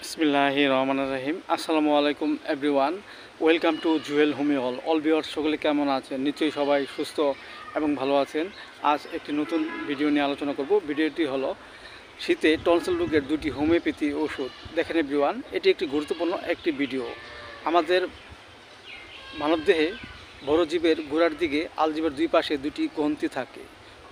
বিসমিল্লাহির রহমানির রহিম। আসসালামু আলাইকুম everyone, welcome to Jewel homeo হল। অল ভিউয়ার্স সকলে কেমন আছেন? নিশ্চয়ই সবাই সুস্থ এবং ভালো আছেন। আজ একটি নতুন ভিডিও নিয়ে আলোচনা করব। ভিডিওটি হলো শীতে টনসিল রোগের দুটি হোমিওপ্যাথি ওষুধ। দেখেন এভরিওয়ান, এটি একটি গুরুত্বপূর্ণ একটি ভিডিও। আমাদের মানবদেহে বড় জীবের গোড়ার দিকে আলজিবের দুই পাশে দুটি গ্রন্থি থাকে।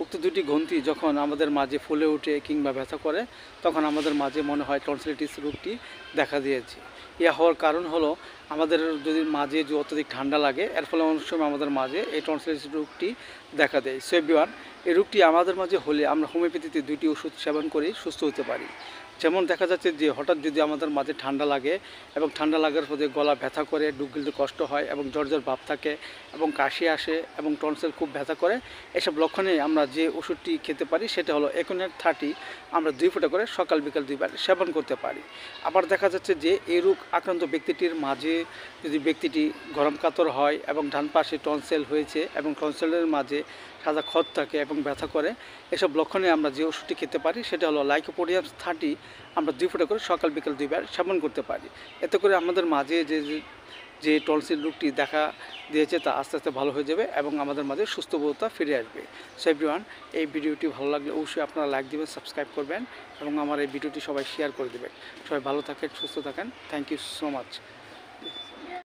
উক্ত দুটি গ্রন্থি যখন আমাদের মাঝে ফুলে ওঠে কিংবা ব্যথা করে, তখন আমাদের মাঝে মনে হয় টনসিলাইটিস রোগটি দেখা দিয়েছে। ইয়া হওয়ার কারণ হলো আমাদের যদি মাঝে যে অত্যধিক ঠান্ডা লাগে, এর ফলে অনেক সময় আমাদের মাঝে এই টনসিলাইটিস রোগটি দেখা দেয়। সো এভরিওয়ান, এই রোগটি আমাদের মাঝে হলে আমরা হোমিওপ্যাথিতে দুইটি ওষুধ সেবন করে সুস্থ হতে পারি। যেমন দেখা যাচ্ছে যে হঠাৎ যদি আমাদের মাঝে ঠান্ডা লাগে এবং ঠান্ডা লাগার পরে গলা ব্যথা করে, ডুব গিলতে কষ্ট হয় এবং জ্বর ভাব থাকে এবং কাশি আসে এবং টনসিল খুব ব্যথা করে, এসব লক্ষণে আমরা যে ওষুধটি খেতে পারি সেটা হলো একোনেট 30। আমরা 2 ফোঁটা করে সকাল বিকাল 2 বার সেবন করতে পারি। আবার দেখা যাচ্ছে যে এই রোগ আক্রান্ত ব্যক্তিটির মাঝে যদি ব্যক্তিটি গরম কাতর হয় এবং ডান পাশে টনসিল হয়েছে এবং টনসিলের মাঝে সাদা ক্ষত থাকে এবং ব্যথা করে, এসব লক্ষণে আমরা যে ওষুধটি খেতে পারি সেটা হলো লাইকোপোডিয়াম 30। আমরা 2 ফোঁটা করে সকাল বিকাল 2 বার সেবন করতে পারি। এতে করে আমাদের মাঝে যে টনসিল রোগটি দেখা দিয়েছে তা আস্তে আস্তে ভালো হয়ে যাবে এবং আমাদের মাঝে সুস্থবোধতা ফিরে আসবে। সো এভরিওয়ান, এই ভিডিওটি ভালো লাগলে অবশ্যই আপনারা লাইক দিবেন, সাবস্ক্রাইব করবেন এবং আমার এই ভিডিওটি সবাই শেয়ার করে দেবেন। সবাই ভালো থাকেন, সুস্থ থাকেন। Thank you so much.